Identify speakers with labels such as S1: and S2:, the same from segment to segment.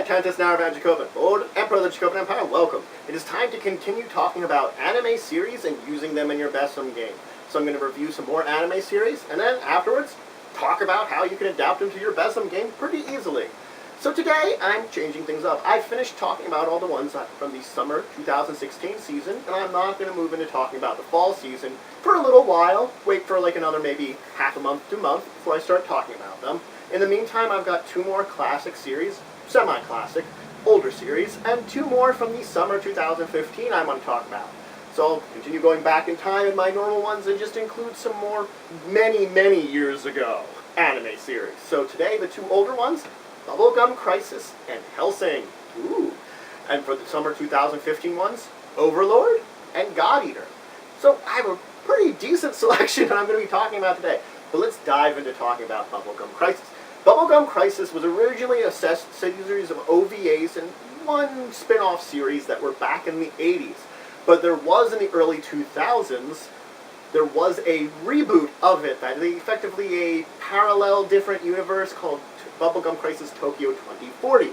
S1: Tantus Naravan Dracovin, Lord Emperor of the Dracovin Empire, welcome. It is time to continue talking about anime series and using them in your BESM game. So I'm going to review some more anime series, and then afterwards, talk about how you can adapt them to your BESM game pretty easily. So today, I'm changing things up. I finished talking about all the ones from the summer 2016 season, and I'm not going to move into talking about the fall season for a little while. Wait for like another maybe half a month to a month before I start talking about them. In the meantime, I've got two more classic series, semi-classic, older series, and two more from the summer 2015 I want to talk about. So I'll continue going back in time in my normal ones and just include some more many years ago anime series. So today, the two older ones, Bubblegum Crisis and Hellsing. Ooh. And for the summer 2015 ones, Overlord and God Eater. So I have a pretty decent selection that I'm going to be talking about today. But let's dive into talking about Bubblegum Crisis. Bubblegum Crisis was originally a series of OVAs and one spin-off series that were back in the 80s. But there was in the early 2000s, there was a reboot of it, that effectively a parallel different universe called Bubblegum Crisis Tokyo 2040.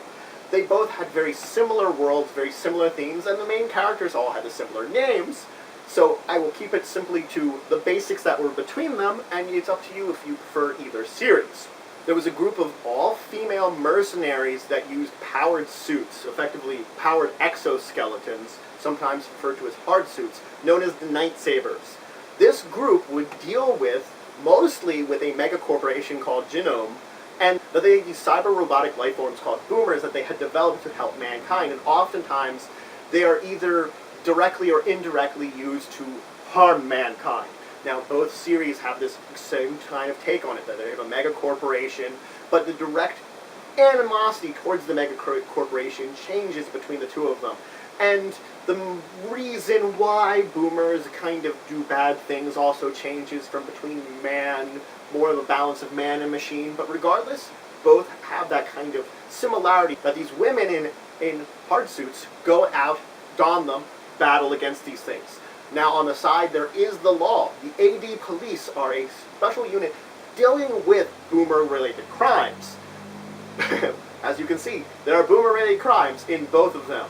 S1: They both had very similar worlds, very similar themes, and the main characters all had the similar names. So I will keep it simply to the basics that were between them, and it's up to you if you prefer either series. There was a group of all-female mercenaries that used powered suits, effectively powered exoskeletons, sometimes referred to as hard suits, known as the Night Sabers. This group would deal mostly with a mega corporation called Genome, and they had these cyber-robotic life forms called boomers that they had developed to help mankind, and oftentimes they are either directly or indirectly used to harm mankind. Now, both series have this same kind of take on it, that they have a mega corporation, but the direct animosity towards the mega corporation changes between the two of them. And the reason why boomers kind of do bad things also changes from between man, more of a balance of man and machine, but regardless, both have that kind of similarity that these women in hard suits go out, don them, battle against these things. Now on the side, there is the law. The AD police are a special unit dealing with boomer-related crimes. As you can see, there are boomer-related crimes in both of them.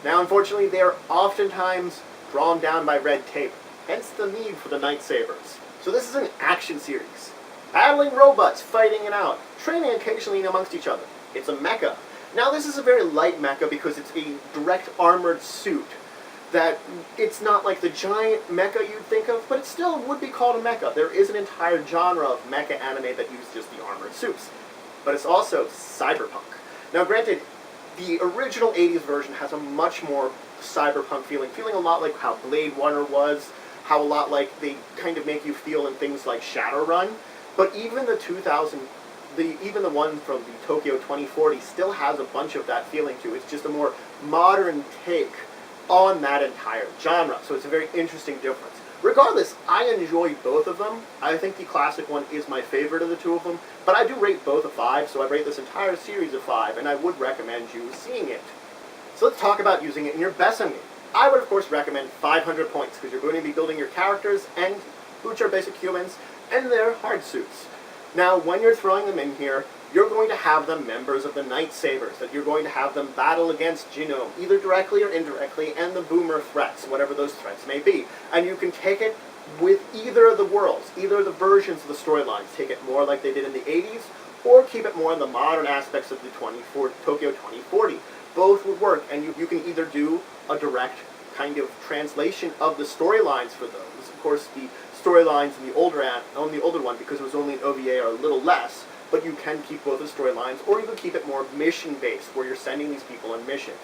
S1: Now unfortunately, they are oftentimes drawn down by red tape, hence the need for the Night Sabers. So this is an action series. Battling robots, fighting it out, training occasionally amongst each other. It's a mecha. Now this is a very light mecha because it's a direct armored suit. That it's not like the giant mecha you'd think of, but it still would be called a mecha. There is an entire genre of mecha anime that uses just the armored suits. But it's also cyberpunk. Now granted, the original 80s version has a much more cyberpunk feeling a lot like how Blade Runner was, how a lot like they kind of make you feel in things like Shadowrun. But even even the one from the Tokyo 2040 still has a bunch of that feeling too. It's just a more modern take on that entire genre. So it's a very interesting difference. Regardless, I enjoy both of them. I think the classic one is my favorite of the two of them, but I do rate both a 5, so I rate this entire series a 5, and I would recommend you seeing it. So let's talk about using it in your BESM game. I would of course recommend 500 points, because you're going to be building your characters, and which are basic humans, and their hard suits. Now, when you're throwing them in here, you're going to have them members of the Night Sabers, that you're going to have them battle against Genome, either directly or indirectly, and the boomer threats, whatever those threats may be. And you can take it with either of the worlds, either of the versions of the storylines. Take it more like they did in the 80s, or keep it more in the modern aspects of the Tokyo 2040. Both would work, and you can either do a direct kind of translation of the storylines for those. Of course, the storylines in the older one, because it was only an OVA, are a little less, but you can keep both the storylines, or you can keep it more mission-based, where you're sending these people on missions.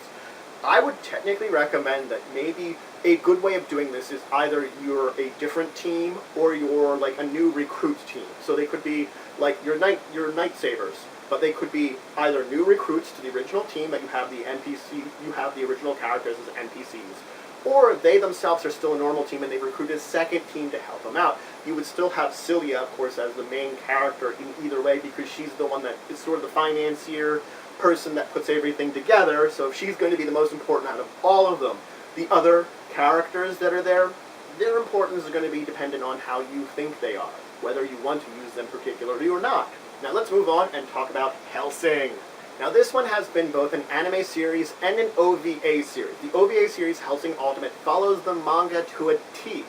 S1: I would technically recommend that maybe a good way of doing this is either you're a different team, or you're like a new recruit team. So they could be like your Night Sabers, but they could be either new recruits to the original team, that you have the original characters as NPCs, or they themselves are still a normal team and they recruit a second team to help them out. You would still have Celia, of course, as the main character in either way, because she's the one that is sort of the financier person that puts everything together, so she's going to be the most important out of all of them. The other characters that are there, their importance is going to be dependent on how you think they are, whether you want to use them particularly or not. Now let's move on and talk about Hellsing. Now this one has been both an anime series and an OVA series. The OVA series, Hellsing Ultimate, follows the manga to a T.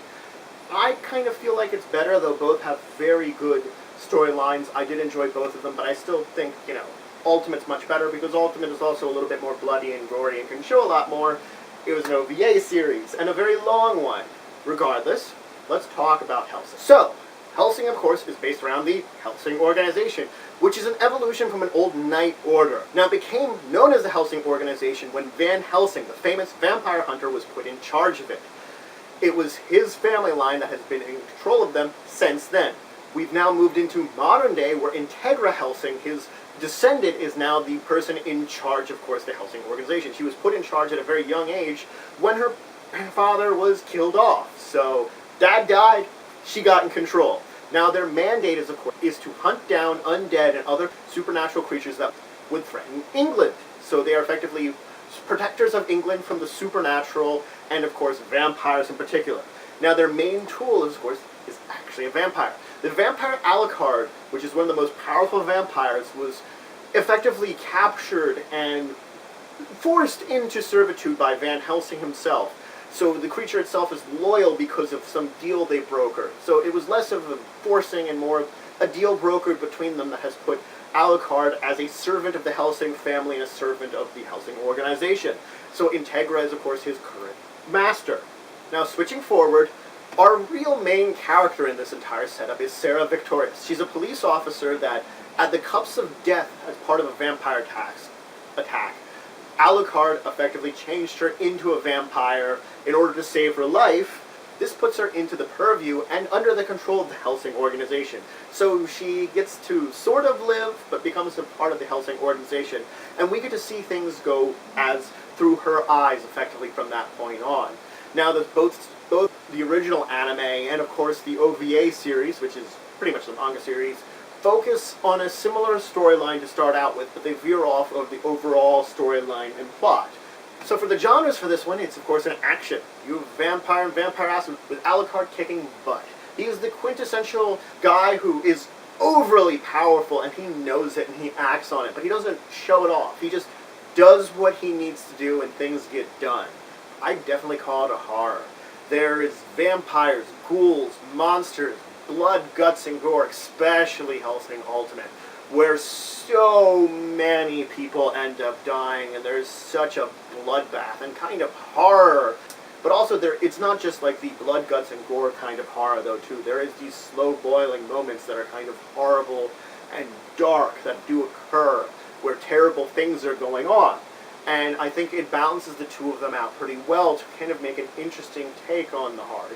S1: I kind of feel like it's better, though both have very good storylines. I did enjoy both of them, but I still think, Ultimate's much better, because Ultimate is also a little bit more bloody and gory and can show a lot more. It was an OVA series, and a very long one. Regardless, let's talk about Hellsing. So, Hellsing, of course, is based around the Hellsing organization, which is an evolution from an old knight order. Now, it became known as the Hellsing organization when Van Helsing, the famous vampire hunter, was put in charge of it. It was his family line that has been in control of them since then. We've now moved into modern day, where Integra Hellsing, his descendant, is now the person in charge, of course, the Hellsing organization. She was put in charge at a very young age when her father was killed off. So, Dad died, she got in control. Now their mandate is, of course, to hunt down undead and other supernatural creatures that would threaten England. So they are effectively protectors of England from the supernatural and, of course, vampires in particular. Now their main tool, of course, is actually a vampire. The vampire Alucard, which is one of the most powerful vampires, was effectively captured and forced into servitude by Van Helsing himself. So the creature itself is loyal because of some deal they brokered. So it was less of a forcing and more a deal brokered between them that has put Alucard as a servant of the Hellsing family and a servant of the Hellsing organization. So Integra is, of course, his current master. Now, switching forward, our real main character in this entire setup is Sarah Victorious. She's a police officer that, at the cups of death as part of a vampire attack, Alucard effectively changed her into a vampire in order to save her life. This puts her into the purview and under the control of the Hellsing organization. So she gets to sort of live, but becomes a part of the Hellsing organization. And we get to see things go as through her eyes, effectively, from that point on. Now, both the original anime and, of course, the OVA series, which is pretty much the manga series, focus on a similar storyline to start out with, but they veer off of the overall storyline and plot. So for the genres for this one, it's of course an action. You have vampire and vampire ass with Alucard kicking butt. He is the quintessential guy who is overly powerful, and he knows it and he acts on it, but he doesn't show it off. He just does what he needs to do and things get done. I definitely call it a horror. There is vampires, ghouls, monsters, blood, guts, and gore, especially Hellsing Ultimate, where so many people end up dying, and there's such a bloodbath and kind of horror. But also, it's not just like the blood, guts, and gore kind of horror, though, too. There is these slow-boiling moments that are kind of horrible and dark that do occur, where terrible things are going on. And I think it balances the two of them out pretty well to kind of make an interesting take on the horror.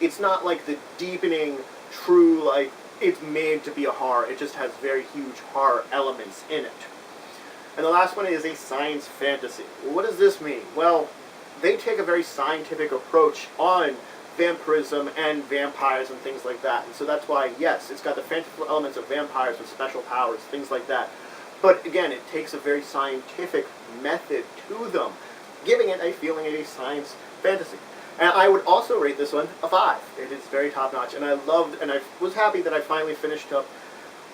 S1: It's not like the deepening, true, like, it's made to be a horror. It just has very huge horror elements in it. And the last one is a science fantasy. What does this mean? Well, they take a very scientific approach on vampirism and vampires and things like that. And so that's why, yes, it's got the fanciful elements of vampires with special powers, things like that. But again, it takes a very scientific method to them, giving it a feeling of a science fantasy. And I would also rate this one a 5. It is very top-notch, and I was happy that I finally finished up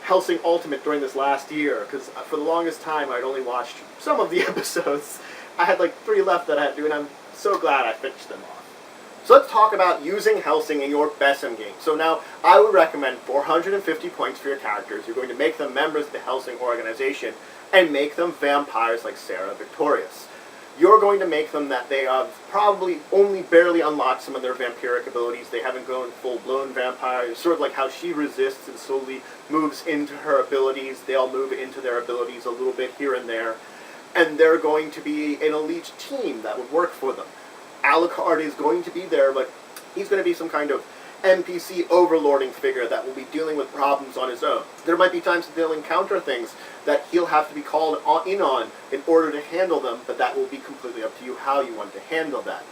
S1: Hellsing Ultimate during this last year, because for the longest time I'd only watched some of the episodes. I had like 3 left that I had to do, and I'm so glad I finished them off. So let's talk about using Hellsing in your BESM game. So now, I would recommend 450 points for your characters. You're going to make them members of the Hellsing organization, and make them vampires like Sarah Victorious. You're going to make them that they have probably only barely unlocked some of their vampiric abilities. They haven't gone full-blown vampire. Sort of like how she resists and slowly moves into her abilities. They all move into their abilities a little bit here and there. And they're going to be an elite team that would work for them. Alucard is going to be there, but he's going to be some kind of NPC overlording figure that will be dealing with problems on his own. There might be times that they'll encounter things that he'll have to be called in on in order to handle them, but that will be completely up to you how you want to handle that.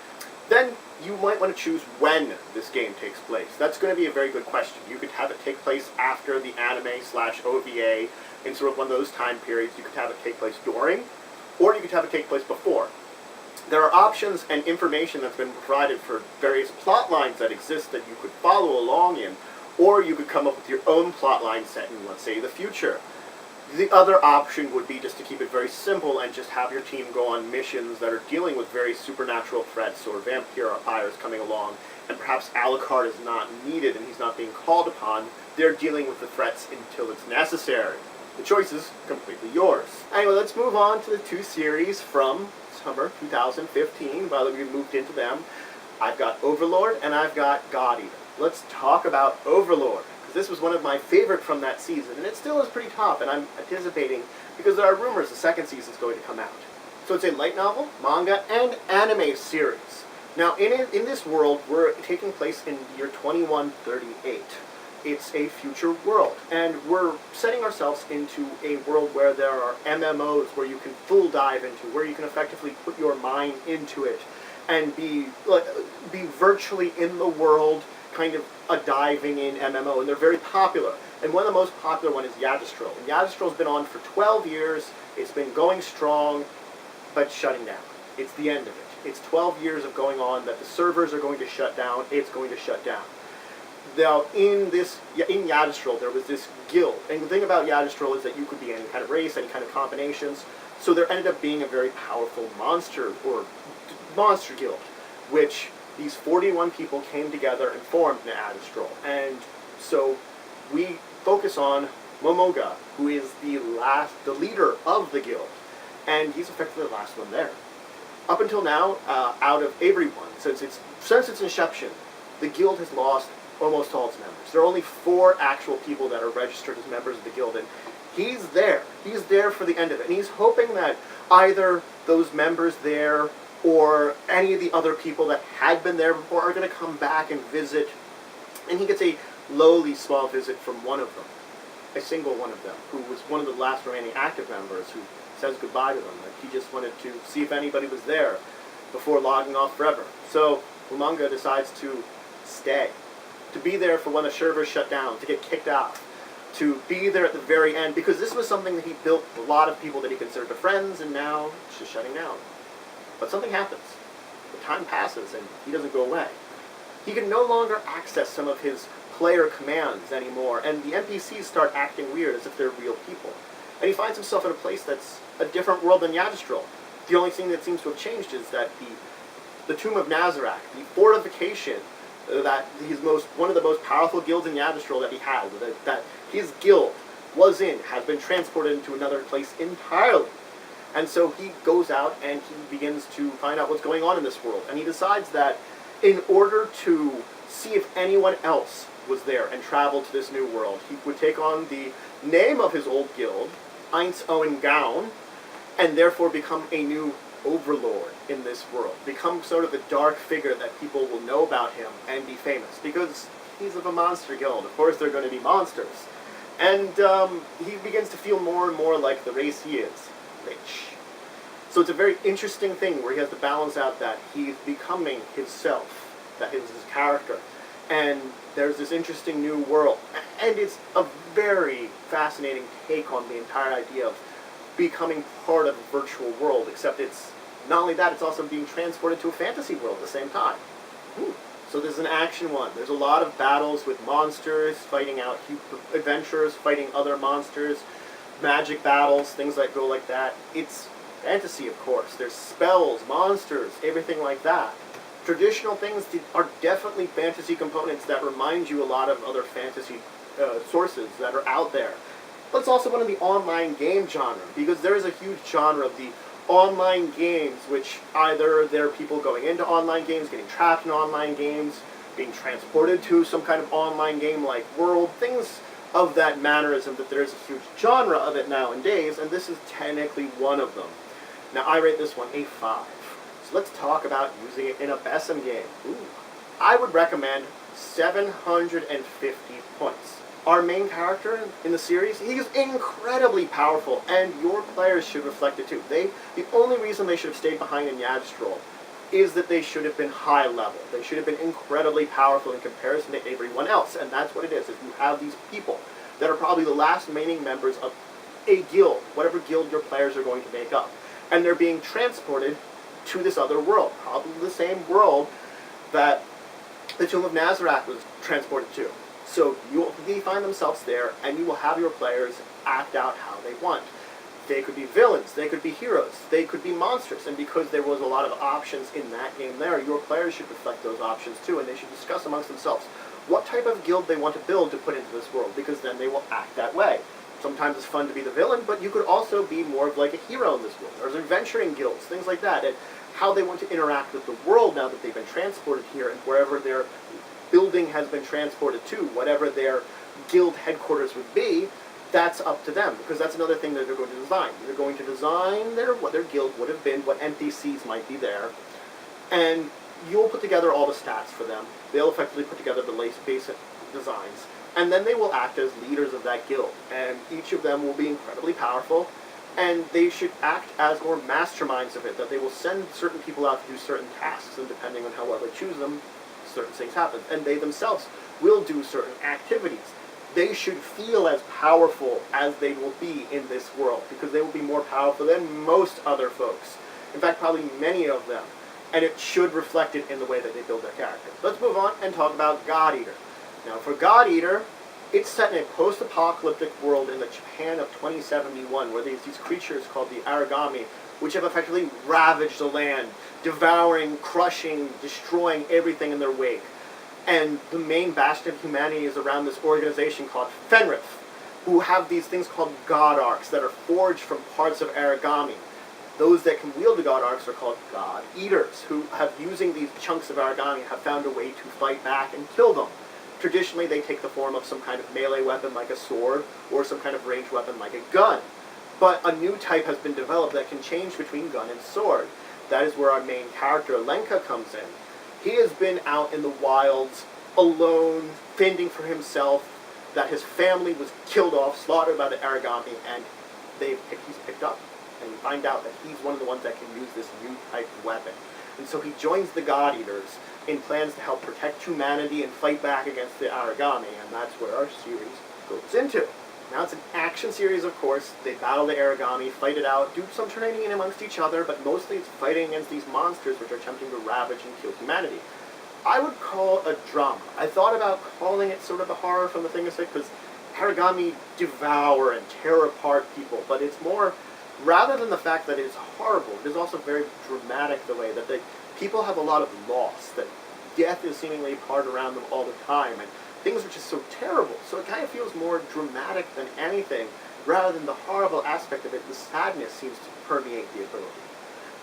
S1: Then you might want to choose when this game takes place. That's going to be a very good question. You could have it take place after the anime/OVA in sort of one of those time periods. You could have it take place during, or you could have it take place before. There are options and information that's been provided for various plot lines that exist that you could follow along in, or you could come up with your own plot line set in, let's say, the future. The other option would be just to keep it very simple and just have your team go on missions that are dealing with very supernatural threats or vampires coming along, and perhaps Alucard is not needed and he's not being called upon. They're dealing with the threats until it's necessary. The choice is completely yours. Anyway, let's move on to the two series from summer 2015, now that we've moved into them. I've got Overlord and I've got God Eater. Let's talk about Overlord. This was one of my favorite from that season, and it still is pretty top, and I'm anticipating, because there are rumors the second season is going to come out. So it's a light novel, manga, and anime series. Now, in this world, we're taking place in the year 2138. It's a future world, and we're setting ourselves into a world where there are MMOs where you can full dive into, where you can effectively put your mind into it, and be virtually in the world, kind of a diving in MMO, and they're very popular. And one of the most popular one is Yggdrasil. And Yggdrasil's been on for 12 years. It's been going strong, but shutting down. It's the end of it. It's 12 years of going on that the servers are going to shut down. It's going to shut down. Now, in Yggdrasil, there was this guild. And the thing about Yggdrasil is that you could be any kind of race, any kind of combinations. So there ended up being a very powerful monster guild, which these 41 people came together and formed an Yggdrasil. And so we focus on Momoga, who is the leader of the guild. And he's effectively the last one there. Up until now, out of everyone, since its inception, the guild has lost almost all its members. There are only 4 actual people that are registered as members of the guild, and he's there. He's there for the end of it. And he's hoping that either those members there or any of the other people that had been there before are going to come back and visit. And he gets a lowly small visit from one of them, a single one of them, who was one of the last remaining active members, who says goodbye to them. Like, he just wanted to see if anybody was there before logging off forever. So Umanga decides to stay, to be there for when the servers shut down, to get kicked out, to be there at the very end, because this was something that he built with a lot of people that he considered friends, and now it's just shutting down. But something happens. The time passes, and he doesn't go away. He can no longer access some of his player commands anymore, and the NPCs start acting weird as if they're real people. And he finds himself in a place that's a different world than Yggdrasil. The only thing that seems to have changed is that the Tomb of Nazareth, the fortification that one of the most powerful guilds in Yggdrasil that he had, that his guild was in, has been transported into another place entirely. And so he goes out and he begins to find out what's going on in this world. And he decides that in order to see if anyone else was there and travel to this new world, he would take on the name of his old guild, Eins Owen Gown, and therefore become a new overlord in this world. Become sort of a dark figure that people will know about him and be famous. Because he's of a monster guild. Of course they're going to be monsters. And he begins to feel more and more like the race he is. So it's a very interesting thing where he has to balance out that he's becoming himself, that is his character, and there's this interesting new world. And it's a very fascinating take on the entire idea of becoming part of a virtual world, except it's not only that, it's also being transported to a fantasy world at the same time. So there's an action one. There's a lot of battles with monsters, fighting out adventurers, fighting other monsters, magic battles, things that go like that. It's fantasy, of course. There's spells, monsters, everything like that. Traditional things are definitely fantasy components that remind you a lot of other fantasy sources that are out there. But it's also one of the online game genre, because there is a huge genre of the online games, which either there are people going into online games, getting trapped in online games, being transported to some kind of online game-like world, things of that mannerism, that there is a huge genre of it nowadays, and this is technically one of them. Now, I rate this one a 5. So let's talk about using it in a BESM game. I would recommend 750 points. Our main character in the series, he's incredibly powerful, and your players should reflect it too. The only reason they should have stayed behind in Yggdrasil is that they should have been high level. They should have been incredibly powerful in comparison to everyone else, and that's what it is. If you have these people that are probably the last remaining members of a guild, whatever guild your players are going to make up, and they're being transported to this other world, probably the same world that the Tomb of Nazareth was transported to. So you'll find themselves there, and you will have your players act out how they want. They could be villains, they could be heroes, they could be monsters, and because there was a lot of options in that game there, your players should reflect those options too, and they should discuss amongst themselves what type of guild they want to build to put into this world, because then they will act that way. Sometimes it's fun to be the villain, but you could also be more of like a hero in this world. There's adventuring guilds, things like that, and how they want to interact with the world now that they've been transported here, and wherever their building has been transported to, whatever their guild headquarters would be, that's up to them, because that's another thing that they're going to design. They're going to design what their guild would have been, what NPCs might be there, and you'll put together all the stats for them. They'll effectively put together the basic designs, and then they will act as leaders of that guild, and each of them will be incredibly powerful, and they should act as more masterminds of it, that they will send certain people out to do certain tasks, and depending on how well they choose them, certain things happen, and they themselves will do certain activities. They should feel as powerful as they will be in this world, because they will be more powerful than most other folks. In fact, probably many of them. And it should reflect it in the way that they build their character. Let's move on and talk about God Eater. Now, for God Eater, it's set in a post-apocalyptic world in the Japan of 2071, where there's these creatures called the Aragami, which have effectively ravaged the land, devouring, crushing, destroying everything in their wake. And the main bastion of humanity is around this organization called Fenrith, who have these things called God Arcs that are forged from parts of Aragami. Those that can wield the God Arcs are called God Eaters, who have, using these chunks of Aragami, have found a way to fight back and kill them. Traditionally, they take the form of some kind of melee weapon like a sword, or some kind of ranged weapon like a gun. But a new type has been developed that can change between gun and sword. That is where our main character, Lenka, comes in. He has been out in the wilds, alone, fending for himself, that his family was killed off, slaughtered by the Aragami, and he's picked up. And you find out that he's one of the ones that can use this new type of weapon. And so he joins the God Eaters in plans to help protect humanity and fight back against the Aragami, and that's where our series goes into. Now it's an action series, of course. They battle the Aragami, fight it out, do some training in amongst each other, but mostly it's fighting against these monsters which are attempting to ravage and kill humanity. I would call it a drama. I thought about calling it sort of a horror from the thing of it, because Aragami devour and tear apart people, but it's more, rather than the fact that it's horrible, it is also very dramatic the way that people have a lot of loss, that death is seemingly a part around them all the time, and things are just so terrible. So it kind of feels more dramatic than anything, rather than the horrible aspect of it. The sadness seems to permeate the ability.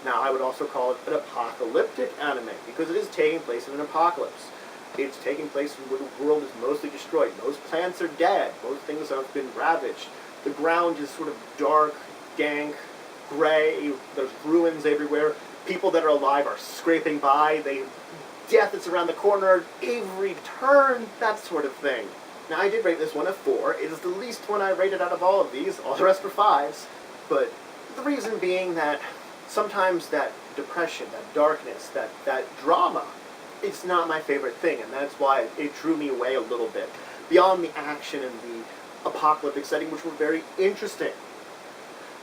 S1: Now, I would also call it an apocalyptic anime, because it is taking place in an apocalypse. It's taking place where the world is mostly destroyed. Most plants are dead. Most things have been ravaged. The ground is sort of dark, dank, gray. There's ruins everywhere. People that are alive are scraping by. Death is around the corner, every turn, that sort of thing. Now, I did rate this one a 4. It is the least one I rated out of all of these. All the rest were 5s. But the reason being that sometimes that depression, that darkness, that drama, it's not my favorite thing, and that's why it drew me away a little bit. Beyond the action and the apocalyptic setting, which were very interesting.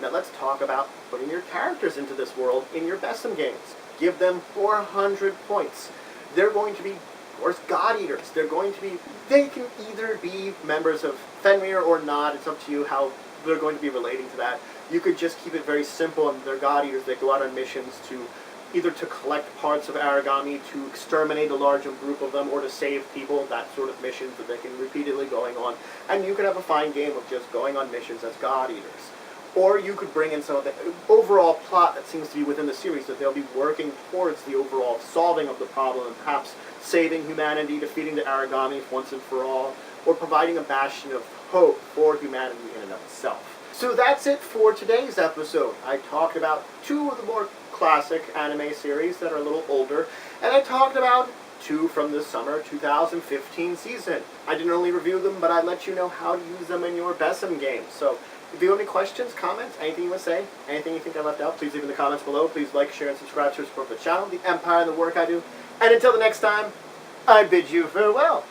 S1: Now let's talk about putting your characters into this world in your BESM games. Give them 400 points. They're going to be, of course, God Eaters. They can either be members of Fenrir or not. It's up to you how they're going to be relating to that. You could just keep it very simple, and they're God Eaters. They go out on missions to either to collect parts of Aragami, to exterminate a larger group of them, or to save people, that sort of missions that they can repeatedly going on. And you could have a fine game of just going on missions as God Eaters. Or you could bring in some of the overall plot that seems to be within the series, that they'll be working towards the overall solving of the problem, and perhaps saving humanity, defeating the Aragami once and for all, or providing a bastion of hope for humanity in and of itself. So that's it for today's episode. I talked about 2 of the more classic anime series that are a little older, and I talked about 2 from the summer 2015 season. I didn't only review them, but I let you know how to use them in your BESM games. So if you have any questions, comments, anything you want to say, anything you think I left out, please leave in the comments below. Please like, share, and subscribe to support the channel, the empire, and the work I do. And until the next time, I bid you farewell.